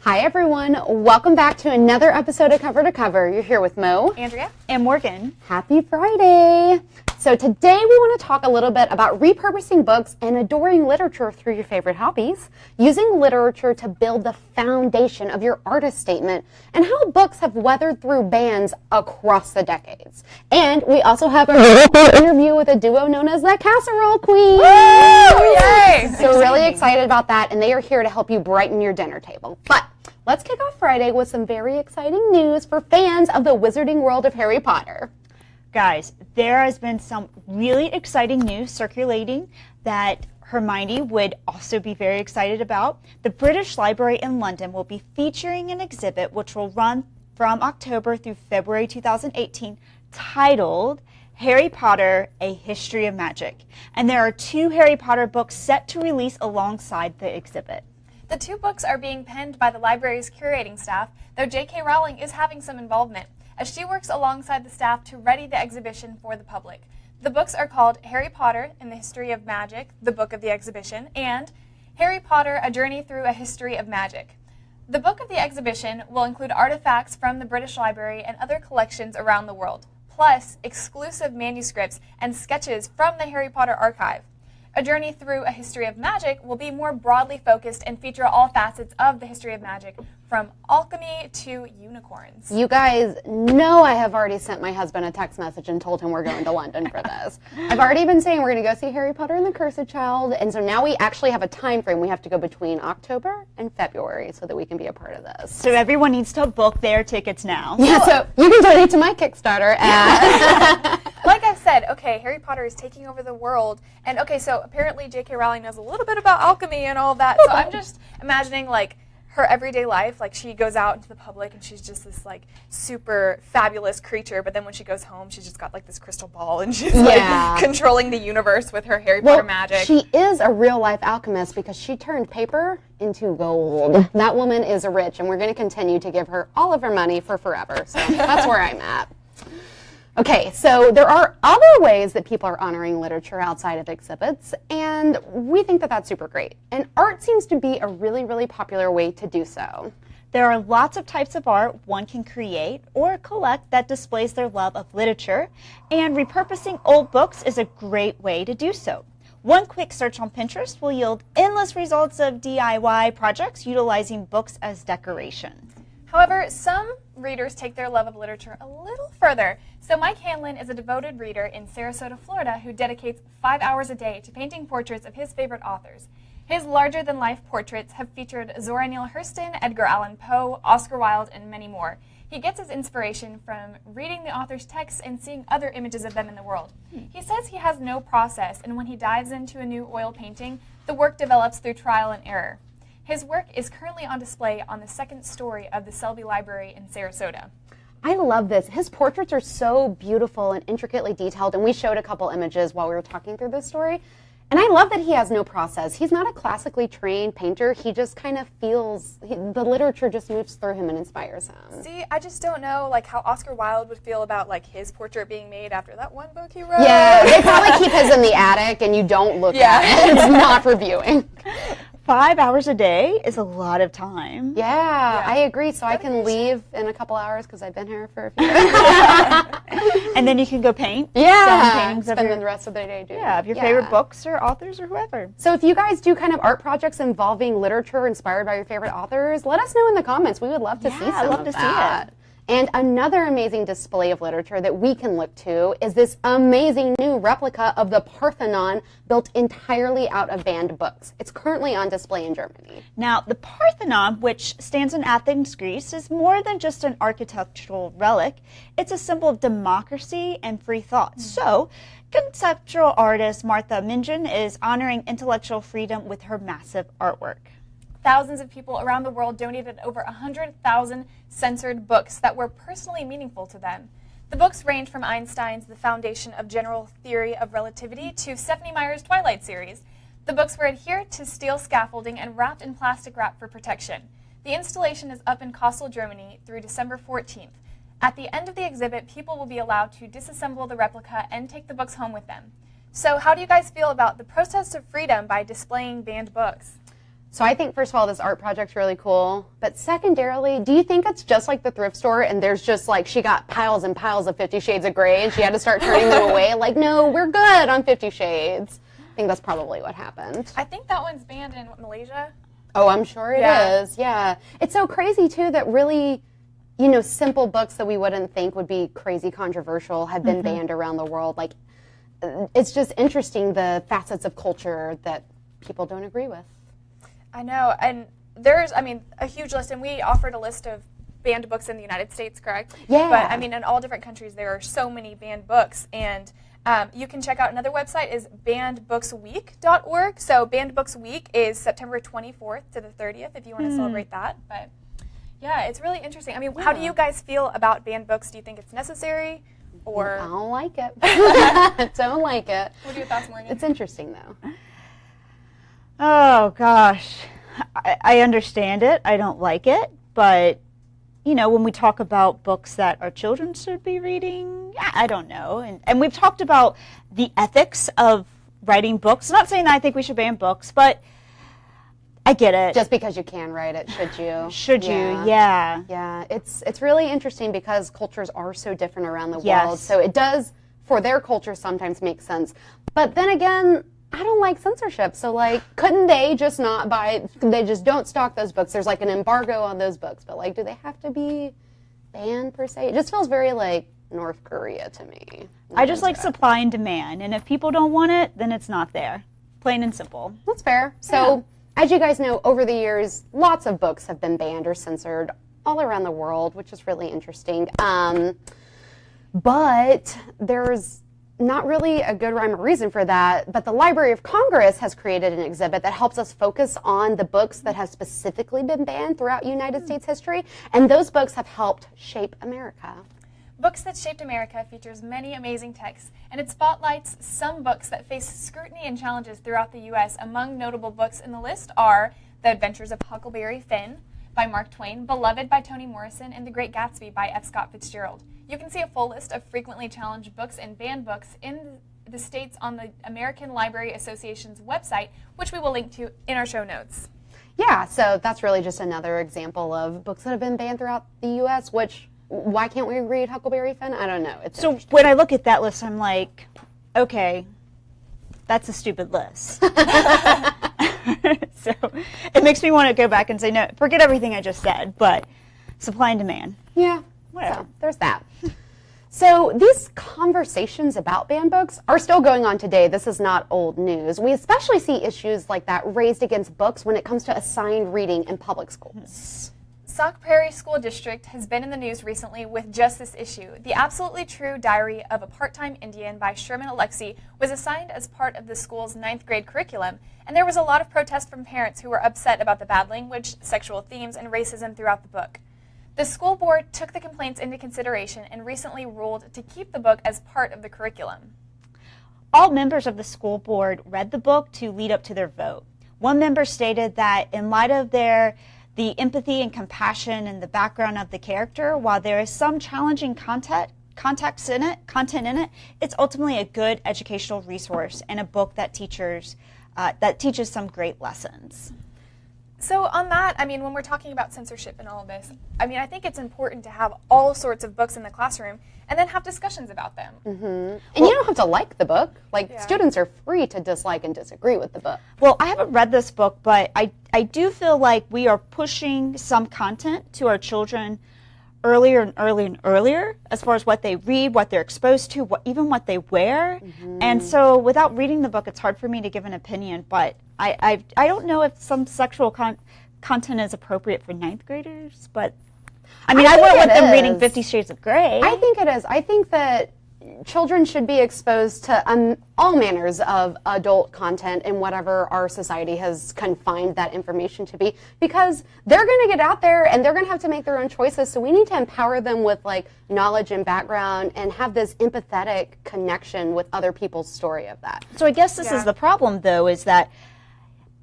Hi everyone, welcome back to another episode of Cover to Cover. You're here with Mo, Andrea, and Morgan. Happy Friday! So today we want to talk a little bit about repurposing books and adoring literature through your favorite hobbies, using literature to build the foundation of your artist statement, and how books have weathered through bans across the decades. And we also have an interview with a duo known as the Casserole Queen. Woo! Yay! So we're really excited about that, and they are here to help you brighten your dinner table. But let's kick off Friday with some very exciting news for fans of the wizarding world of Harry Potter. Guys, there has been some really exciting news circulating that Hermione would also be very excited about. The British Library in London will be featuring an exhibit which will run from October through February 2018 titled Harry Potter, A History of Magic. And there are 2 Harry Potter books set to release alongside the exhibit. The 2 books are being penned by the library's curating staff, though J.K. Rowling is having some involvement, as she works alongside the staff to ready the exhibition for the public. The books are called Harry Potter and the History of Magic, the book of the exhibition, and Harry Potter, A Journey Through a History of Magic. The book of the exhibition will include artifacts from the British Library and other collections around the world, plus exclusive manuscripts and sketches from the Harry Potter archive. A Journey Through a History of Magic will be more broadly focused and feature all facets of the history of magic, from alchemy to unicorns. You guys know I have already sent my husband a text message and told him we're going to London for this. I've already been saying we're going to go see Harry Potter and the Cursed Child, and so now we actually have a time frame. We have to go between October and February so that we can be a part of this. So everyone needs to book their tickets now. Yeah, so you can donate to my Kickstarter at... Like I've said, okay, Harry Potter is taking over the world, and okay, so apparently J.K. Rowling knows a little bit about alchemy and all of that, so I'm just imagining, like, her everyday life, like, she goes out into the public and she's just this, like, super fabulous creature, but then when she goes home, she's just got, like, this crystal ball, and she's, like, controlling the universe with her Harry Potter magic. She is a real-life alchemist because she turned paper into gold. That woman is rich, and we're going to continue to give her all of her money for forever, so that's where I'm at. Okay, so there are other ways that people are honoring literature outside of exhibits, and we think that that's super great. And art seems to be a really, really popular way to do so. There are lots of types of art one can create or collect that displays their love of literature, and repurposing old books is a great way to do so. One quick search on Pinterest will yield endless results of DIY projects utilizing books as decoration. However, some readers take their love of literature a little further. So Mike Hanlon is a devoted reader in Sarasota, Florida, who dedicates 5 hours a day to painting portraits of his favorite authors. His larger-than-life portraits have featured Zora Neale Hurston, Edgar Allan Poe, Oscar Wilde, and many more. He gets his inspiration from reading the author's texts and seeing other images of them in the world. He says he has no process, and when he dives into a new oil painting, the work develops through trial and error. His work is currently on display on the second story of the Selby Library in Sarasota. I love this. His portraits are so beautiful and intricately detailed, and we showed a couple images while we were talking through this story. And I love that he has no process. He's not a classically trained painter. He just kind of feels, the literature just moves through him and inspires him. See, I just don't know, like, how Oscar Wilde would feel about, like, his portrait being made after that one book he wrote. Yeah, they probably keep his in the attic and you don't look at it. It's not for viewing. 5 hours a day is a lot of time. Yeah, I agree. So I can leave in a couple hours because I've been here for a few days. And then you can go paint. Yeah, spend the rest of the day doing of your favorite books or authors or whoever. So if you guys do kind of art projects involving literature inspired by your favorite authors, let us know in the comments. We would love to see some I'd love to see it. And another amazing display of literature that we can look to is this amazing new replica of the Parthenon built entirely out of banned books. It's currently on display in Germany. Now, the Parthenon, which stands in Athens, Greece, is more than just an architectural relic. It's a symbol of democracy and free thought. So, conceptual artist Martha Minjan is honoring intellectual freedom with her massive artwork. Thousands of people around the world donated over 100,000 censored books that were personally meaningful to them. The books range from Einstein's The Foundation of General Theory of Relativity to Stephenie Meyer's Twilight series. The books were adhered to steel scaffolding and wrapped in plastic wrap for protection. The installation is up in Kassel, Germany through December 14th. At the end of the exhibit, people will be allowed to disassemble the replica and take the books home with them. So how do you guys feel about the protest of freedom by displaying banned books? So I think, first of all, this art project's really cool. But secondarily, do you think it's just like the thrift store and there's just like she got piles and piles of 50 Shades of Grey and she had to start turning them away? Like, no, we're good on 50 Shades. I think that's probably what happened. I think that one's banned in Malaysia. Oh, I'm sure it is. Yeah. It's so crazy, too, that really, you know, simple books that we wouldn't think would be crazy controversial have been banned around the world. Like, it's just interesting the facets of culture that people don't agree with. I know, and there's, I mean, a huge list, and we offered a list of banned books in the United States, correct? Yeah. But, I mean, in all different countries, there are so many banned books, and you can check out another website is bannedbooksweek.org. So Banned Books Week is September 24th to the 30th if you want to celebrate that. But, yeah, it's really interesting. I mean, how do you guys feel about banned books? Do you think it's necessary? Or I don't like it. I don't like it. What are your thoughts, Morgan? It's interesting, though. Oh, gosh. I understand it. I don't like it. But, you know, when we talk about books that our children should be reading, I don't know. And we've talked about the ethics of writing books. I'm not saying that I think we should ban books, but I get it. Just because you can write it, should you? Should you? Yeah. Yeah. It's really interesting because cultures are so different around the Yes. world. So it does, for their culture, sometimes make sense. But then again, I don't like censorship. So, like, couldn't they just not buy, they just don't stock those books? There's, like, an embargo on those books. But, like, do they have to be banned, per se? It just feels very, like, North Korea to me. I just like supply and demand. And if people don't want it, then it's not there. Plain and simple. That's fair. So, as you guys know, over the years, lots of books have been banned or censored all around the world, which is really interesting. But there's not really a good rhyme or reason for that. But the Library of Congress has created an exhibit that helps us focus on the books that have specifically been banned throughout United States history. And those books have helped shape America. Books That Shaped America features many amazing texts, and it spotlights some books that face scrutiny and challenges throughout the U.S. Among notable books in the list are The Adventures of Huckleberry Finn by Mark Twain, Beloved by Toni Morrison, and The Great Gatsby by F. Scott Fitzgerald. You can see a full list of frequently challenged books and banned books in the states on the American Library Association's website, which we will link to in our show notes. Yeah, so that's really just another example of books that have been banned throughout the U.S., which, why can't we read Huckleberry Finn? I don't know. It's So when I look at that list, I'm like, okay, that's a stupid list. So it makes me want to go back and say, no, forget everything I just said, but supply and demand. Yeah, Whatever. so there's that. So these conversations about banned books are still going on today. This is not old news. We especially see issues like that raised against books when it comes to assigned reading in public schools. Sauk Prairie School District has been in the news recently with just this issue. The Absolutely True Diary of a Part-Time Indian by Sherman Alexie was assigned as part of the school's 9th grade curriculum, and there was a lot of protest from parents who were upset about the bad language, sexual themes, and racism throughout the book. The school board took the complaints into consideration and recently ruled to keep the book as part of the curriculum. All members of the school board read the book to lead up to their vote. One member stated that in light of the empathy and compassion and the background of the character, while there is some challenging content in it, it's ultimately a good educational resource and a book that teaches some great lessons. So on that, I mean, when we're talking about censorship and all of this, I mean, I think it's important to have all sorts of books in the classroom and then have discussions about them. Mm-hmm. And you don't have to like the book. Like, students are free to dislike and disagree with the book. Well, I haven't read this book, but I do feel like we are pushing some content to our children earlier and earlier and earlier as far as what they read, what they're exposed to, even what they wear. Mm-hmm. And so without reading the book, it's hard for me to give an opinion, but I don't know if some sexual content is appropriate for 9th graders, but I mean, I went with them reading 50 Shades of Grey. I think it is. I think that children should be exposed to all manners of adult content in whatever our society has confined that information to be, because they're going to get out there and they're going to have to make their own choices. So we need to empower them with like knowledge and background and have this empathetic connection with other people's story of that. So I guess this is the problem, though, is that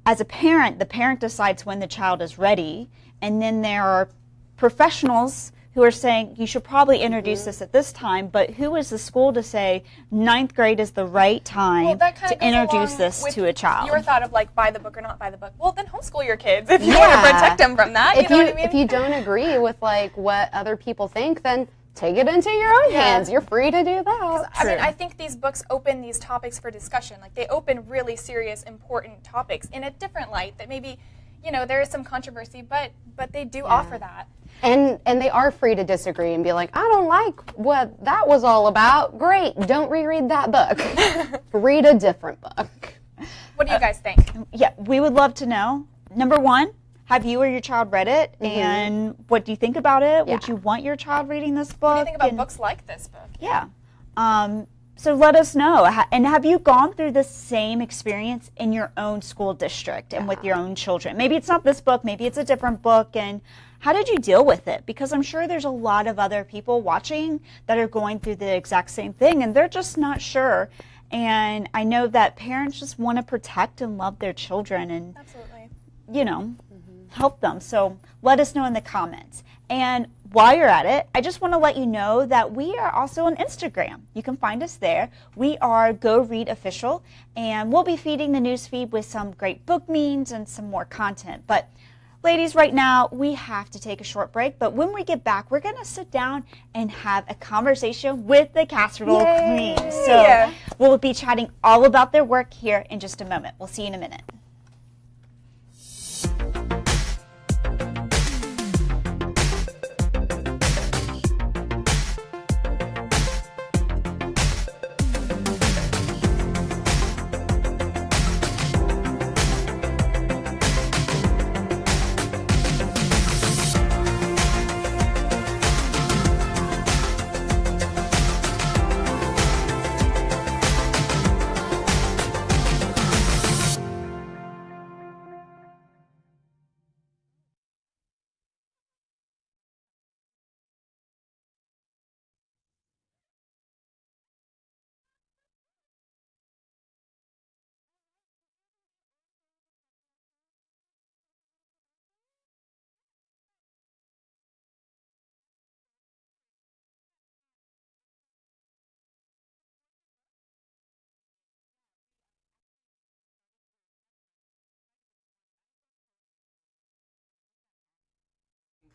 as a parent, the parent decides when the child is ready, and then there are professionals who are saying you should probably introduce this at this time, but who is the school to say ninth grade is the right time to introduce this to a child? Your thought of like buy the book or not buy the book. Well, then homeschool your kids if you want to protect them from that. You know what I mean? If you don't agree with like what other people think, then take it into your own hands. You're free to do that. I mean, I think these books open these topics for discussion. Like they open really serious, important topics in a different light that maybe, you know, there is some controversy, but they do offer that. And they are free to disagree and be like, I don't like what that was all about. Great, don't reread that book. Read a different book. What do you guys think? Yeah, we would love to know. Number one, have you or your child read it? And what do you think about it? Would you want your child reading this book? What do you think about books like this book? Yeah. So let us know. And have you gone through the same experience in your own school district and with your own children? Maybe it's not this book, maybe it's a different book. And how did you deal with it? Because I'm sure there's a lot of other people watching that are going through the exact same thing and they're just not sure. And I know that parents just want to protect and love their children and, you know, help them. So let us know in the comments. And while you're at it, I just want to let you know that we are also on Instagram. You can find us there. We are Go Read Official, and we'll be feeding the news feed with some great book memes and some more content. But ladies, right now, we have to take a short break. But when we get back, we're going to sit down and have a conversation with the Casserole Queens. So we'll be chatting all about their work here in just a moment. We'll see you in a minute.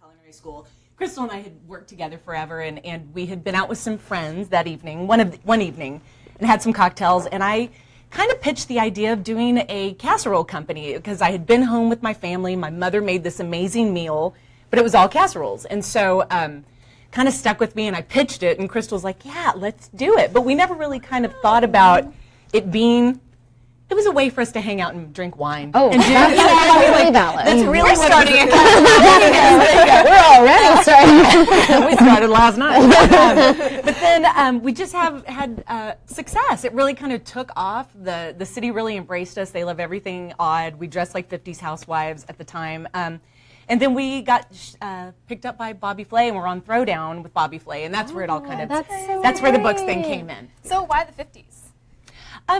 Culinary school. Crystal and I had worked together forever, and we had been out with some friends that evening, one evening, and had some cocktails, and I kind of pitched the idea of doing a casserole company because I had been home with my family. My mother made this amazing meal, but it was all casseroles, and so kind of stuck with me, and I pitched it, and Crystal was like, yeah, let's do it, but we never really kind of thought about it being. It was a way for us to hang out and drink wine. Oh, and that's really valid. That's really We're starting a We're already starting. We started last night. But then we just had success. It really kind of took off. The city really embraced us. They love everything odd. We dressed like 50s housewives at the time. And then we got picked up by Bobby Flay, and we're on Throwdown with Bobby Flay, and that's where it all kind of, that's where the books thing came in. So why the 50s?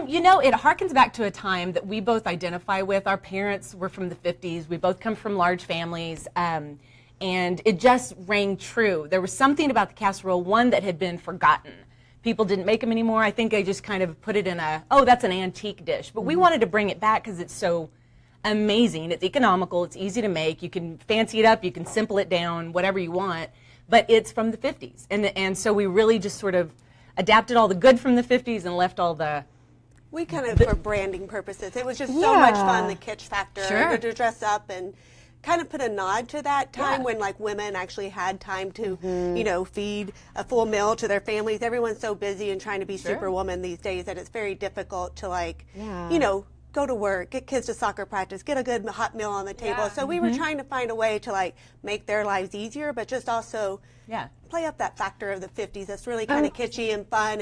You know, it harkens back to a time that we both identify with. Our parents were from the 50s. We both come from large families, and it just rang true. There was something about the casserole, one, that had been forgotten. People didn't make them anymore. I think they just kind of put it in that's an antique dish. But we wanted to bring it back because it's so amazing. It's economical. It's easy to make. You can fancy it up. You can simple it down, whatever you want. But it's from the 50s. And so we really just sort of adapted all the good from the 50s and left all the... We kind of, for branding purposes, it was just so much fun, the kitsch factor, to dress up and kind of put a nod to that time when like women actually had time to, you know, feed a full meal to their families. Everyone's so busy and trying to be superwoman these days that it's very difficult to like, you know, go to work, get kids to soccer practice, get a good hot meal on the table. So we were trying to find a way to like make their lives easier, but just also play up that factor of the 50s that's really kind of kitschy and fun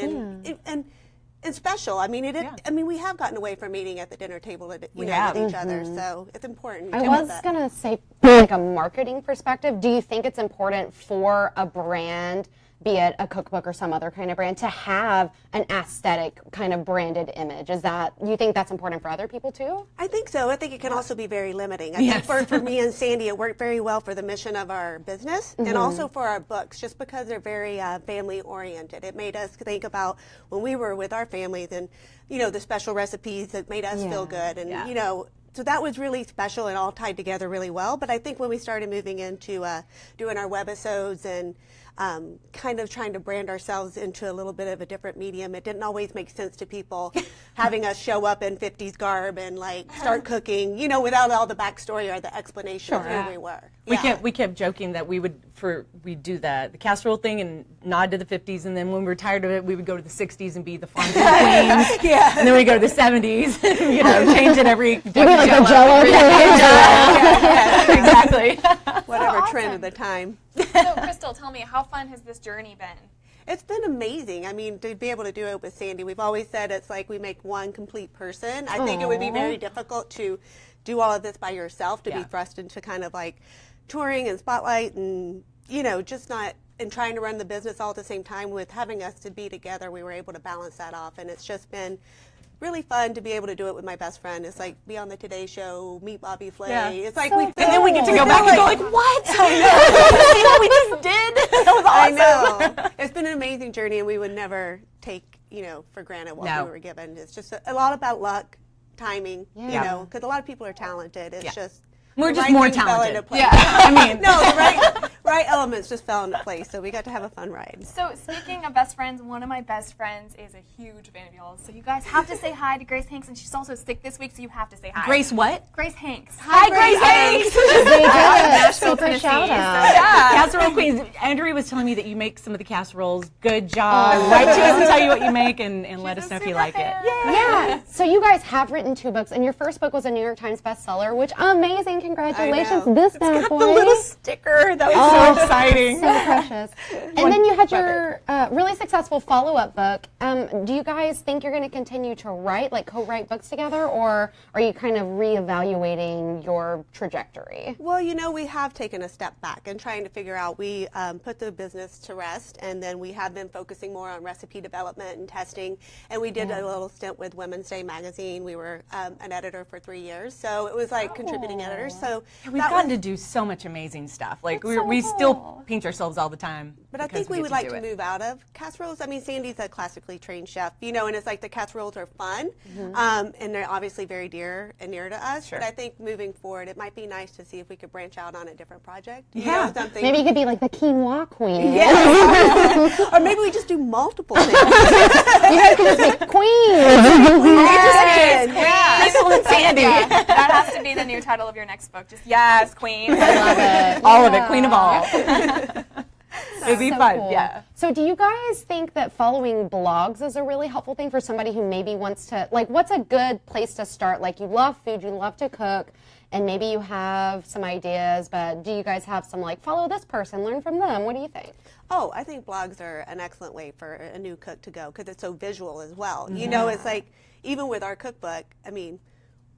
and special. I mean, I mean, we have gotten away from eating at the dinner table, with each other, so it's important. I was gonna say, from like a marketing perspective, do you think it's important for a brand be it a cookbook or some other kind of brand, to have an aesthetic kind of branded image? Is that, you think that's important for other people too? I think so. I think it can also be very limiting. I think for me and Sandy, it worked very well for the mission of our business and also for our books, just because they're very family oriented. It made us think about when we were with our families and, the special recipes that made us feel good. And, so that was really special and all tied together really well. But I think when we started moving into doing our webisodes and kind of trying to brand ourselves into a little bit of a different medium, it didn't always make sense to people having us show up in 50s garb and start cooking, without all the backstory or the explanation of who we were. We kept joking that we'd do the casserole thing and nod to the 50s, and then when we were tired of it, we would go to the 60s and be the fondue queens. And then we go to the 70s, change it every like a Jello. Exactly. Whatever trend of the time. So, Crystal, tell me, how fun has this journey been? It's been amazing. I mean, to be able to do it with Sandy, we've always said it's like we make one complete person. I think it would be very difficult to do all of this by yourself, to be thrust into kind of touring and spotlight and, just not, and trying to run the business all at the same time. With having us to be together, we were able to balance that off, and it's just been really fun to be able to do it with my best friend. It's like be on the Today Show, meet Bobby Flay. Yeah. It's like and then we get to go back and go what? I know. See what we just did? That was awesome. I know. It's been an amazing journey, and we would never take, for granted what we were given. It's just a lot about luck, timing, because a lot of people are talented. It's just we're just more talented. Yeah. I mean, no, the right elements just fell into place, so we got to have a fun ride. So speaking of best friends, one of my best friends is a huge fan of y'all. So you guys have to say hi to Grace Hanks, and she's also sick this week, so you have to say hi. Grace what? Grace Hanks. Hi, Grace Hanks. Nashville, Tennessee. Shout out. Casserole Queens. Andrea was telling me that you make some of the casseroles. Good job. Write to us and tell you what you make, and let us know if you like it. Yeah. So you guys have written 2 books, and your first book was a New York Times bestseller, which amazing. Congratulations. This bad boy. The little sticker. That was so exciting. So precious. And then you had your really successful follow-up book. Do you guys think you're going to continue to write, co-write books together, or are you kind of reevaluating your trajectory? Well, we have taken a step back and trying to figure out, we put the business to rest, and then we have been focusing more on recipe development and testing, and we did a little stint with Women's Day magazine. We were an editor for 3 years, so it was contributing editor. So we've gotten to do so much amazing stuff. We still pinch ourselves all the time. But I think we would like to move out of casseroles. I mean, Sandy's a classically trained chef, and it's like the casseroles are fun, and they're obviously very dear and near to us. Sure. But I think moving forward, it might be nice to see if we could branch out on a different project. Something. Maybe you could be like the quinoa queen. Yeah. Or maybe we just do multiple things. You guys could just make queens. Excellent, Sandy. That has to be the new title of your next book. Just queen. I love it. All of it, queen of all. It'd be fun, cool. yeah. So do you guys think that following blogs is a really helpful thing for somebody who maybe wants to, what's a good place to start? You love food, you love to cook, and maybe you have some ideas, but do you guys have some follow this person, learn from them? What do you think? Oh, I think blogs are an excellent way for a new cook to go, because it's so visual as well. It's even with our cookbook, I mean,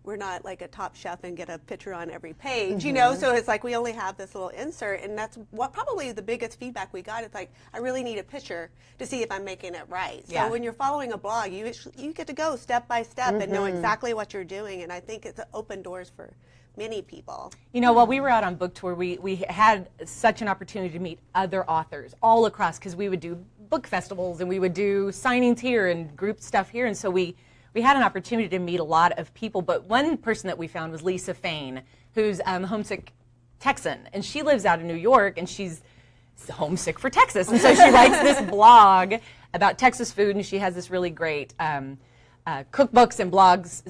we're not a top chef and get a picture on every page, so it's we only have this little insert, and that's what probably the biggest feedback we got. It's I really need a picture to see if I'm making it right. So when you're following a blog, you get to go step by step and know exactly what you're doing, and I think it's open doors for many people. While we were out on book tour, we had such an opportunity to meet other authors all across, because we would do book festivals and we would do signings here and group stuff here, and so we had an opportunity to meet a lot of people, but one person that we found was Lisa Fain, who's homesick Texan, and she lives out in New York, and she's homesick for Texas, and so she writes this blog about Texas food, and she has this really great cookbooks and blogs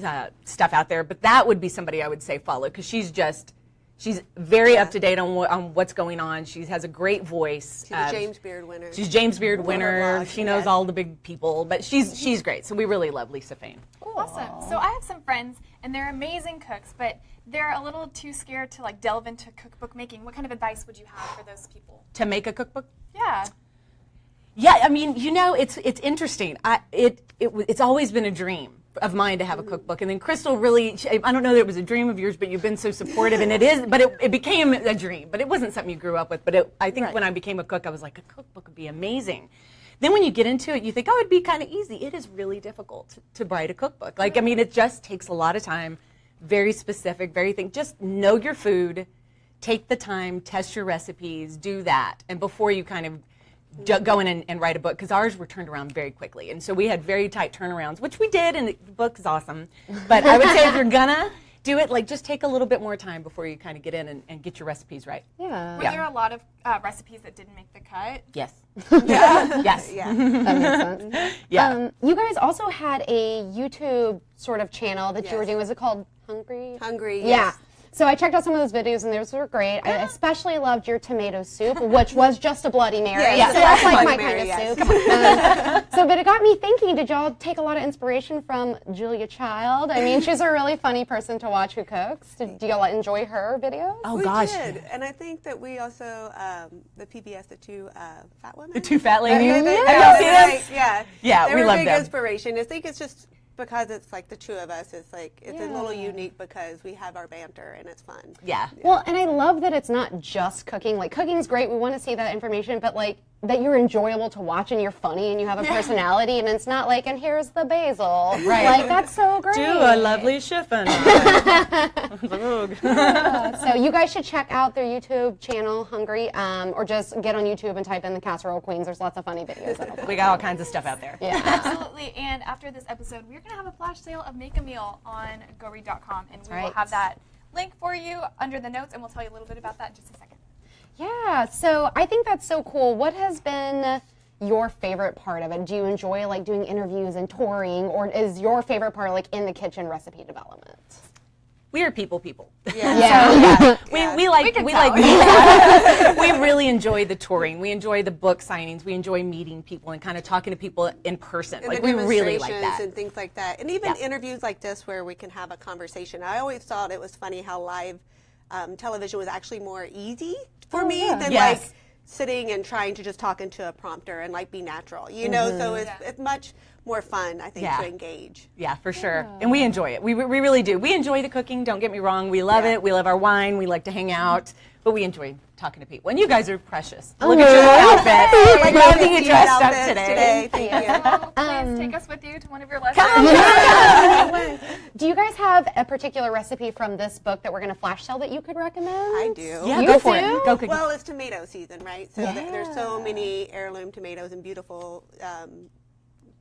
stuff out there. But that would be somebody I would say follow, because she's very up to date on what's going on. She has a great voice. She's a James Beard winner. She's James Beard winner. She knows all the big people, but she's great. So we really love Lisa Fain. Awesome. So I have some friends, and they're amazing cooks, but they're a little too scared to delve into cookbook making. What kind of advice would you have for those people? To make a cookbook? Yeah. Yeah, I mean, it's interesting. It's always been a dream of mine to have a cookbook. And then Crystal really, I don't know that it was a dream of yours, but you've been so supportive, and it became a dream, but it wasn't something you grew up with. But I think when I became a cook, I was like, a cookbook would be amazing. Then when you get into it, you think, oh, it'd be kind of easy. It is really difficult to write a cookbook. Like, I mean, it just takes a lot of time, very specific, just know your food, take the time, test your recipes, do that. And before you kind of go in and write a book, because ours were turned around very quickly, and so we had very tight turnarounds, which we did, and the book is awesome. But I would say if you're gonna do it, like, just take a little bit more time before you kind of get in and get your recipes right. Yeah. Were there a lot of recipes that didn't make the cut? Yes. Yes. Yeah. That makes sense. Yeah. You guys also had a YouTube sort of channel that you were doing. Was it called Hungry? Hungry. Yes. Yeah. So I checked out some of those videos, and those were great. I especially loved your tomato soup, which was just a Bloody Mary. Yes. So that's like my Bloody kind Mary, of soup. But it got me thinking, did y'all take a lot of inspiration from Julia Child? I mean, she's a really funny person to watch who cooks. Do y'all enjoy her videos? Oh, We gosh. did, and I think that we also, the PBS, the two fat women. The two fat ladies. Yeah, Have they- y'all yeah, seen they're them? like- yeah. Yeah, they we were love a big them. inspiration. I think it's just because it's like the two of us. It's like it's a little unique because we have our banter and it's fun. Yeah. Well, and I love that it's not just cooking. Like, cooking's great. We want to see that information, but like that you're enjoyable to watch and you're funny and you have a personality, and it's not like, and here's the basil. Right. Like, that's so great. Do a lovely chiffon. So you guys should check out their YouTube channel, Hungry, or just get on YouTube and type in the Casserole Queens. There's lots of funny videos. We got all kinds of stuff out there. Yeah. Absolutely. And after this episode, we're going to have a flash sale of Make a Meal on GoRead.com, and we will right. have that link for you under the notes, and we'll tell you a little bit about that in just a second. Yeah, so I think that's so cool. What has been your favorite part of it? Do you enjoy like doing interviews and touring, or is your favorite part like in the kitchen recipe development? We are people. Yeah. We like can we tell. like we really enjoy the touring. We enjoy the book signings. We enjoy meeting people and kind of talking to people in person. And Like, the we really like demonstrations that. and things like that, and even interviews like this where we can have a conversation. I always thought it was funny how live television was actually more easy for me than Yes. like sitting and trying to just talk into a prompter and like be natural, you know. So it's much more fun, I think, to engage. Yeah, for sure. And we enjoy it. We really do. We enjoy the cooking, don't get me wrong. We love it. We love our wine. We like to hang out. But we enjoy talking to people. And you guys are precious. Look at your outfit. Like Love that you cute dressed up outfits today. Thank you. Oh, please take us with you to one of your lessons. Do you guys have a particular recipe from this book that we're going to flash sell that you could recommend? I do. Yeah, You go for do? it. Go cooking. Well, it's tomato season, right? So there's so many heirloom tomatoes and beautiful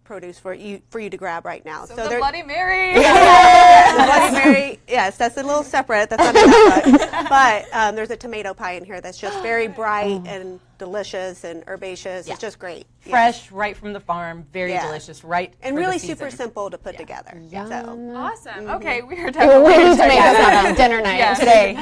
produce for you to grab right now. So So the there- Bloody Mary. the Bloody Mary, yes, that's a little separate. That's not in that book. But there's a tomato pie in here that's just very bright and delicious and herbaceous. It's just great. Yeah. Fresh, right from the farm, very Yeah. delicious, right And for the really season. super simple to put together. So. Awesome. Okay, we are We definitely need tomatoes on dinner night Today.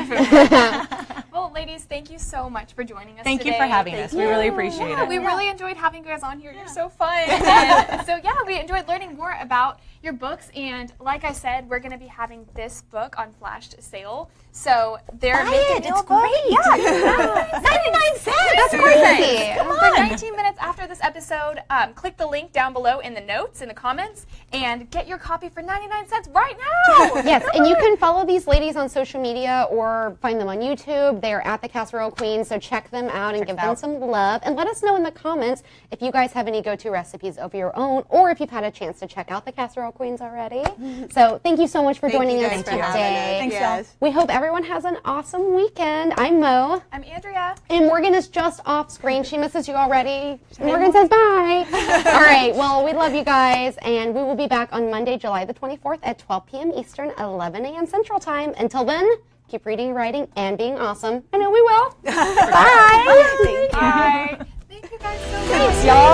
Well, ladies, thank you so much for joining us Thank today. you for having us. We really appreciate Yeah, it. we really enjoyed having you guys on here. You're so fun. And so yeah, we enjoyed learning more about your books. And like I said, we're going to be having this book on flash sale. So they're making It's great. Yeah, 99 cents. That's crazy. crazy. For 19 minutes after this episode, click the link down below in the notes, in the comments, and get your copy for 99 cents right now. Yes, and you can follow these ladies on social media or find them on YouTube. They are at the Casserole Queen, so check them out and give them some love. And let us know in the comments if you guys have any go-to recipes of your own, or if you've had a chance to check out the Casserole Queens already. So thank you so much for joining you us guys for today. having us. Thanks, Yes. We hope everyone has an awesome weekend. I'm Mo. I'm Andrea. And Morgan is just off screen. She misses you already. Morgan says bye. All right. Well, we love you guys, and we will be back on Monday, July the 24th at 12 p.m. Eastern, 11 a.m. Central Time. Until then, keep reading, writing, and being awesome. I know we will. Bye. Thank you. Bye. Thank you guys so much. Thanks, y'all.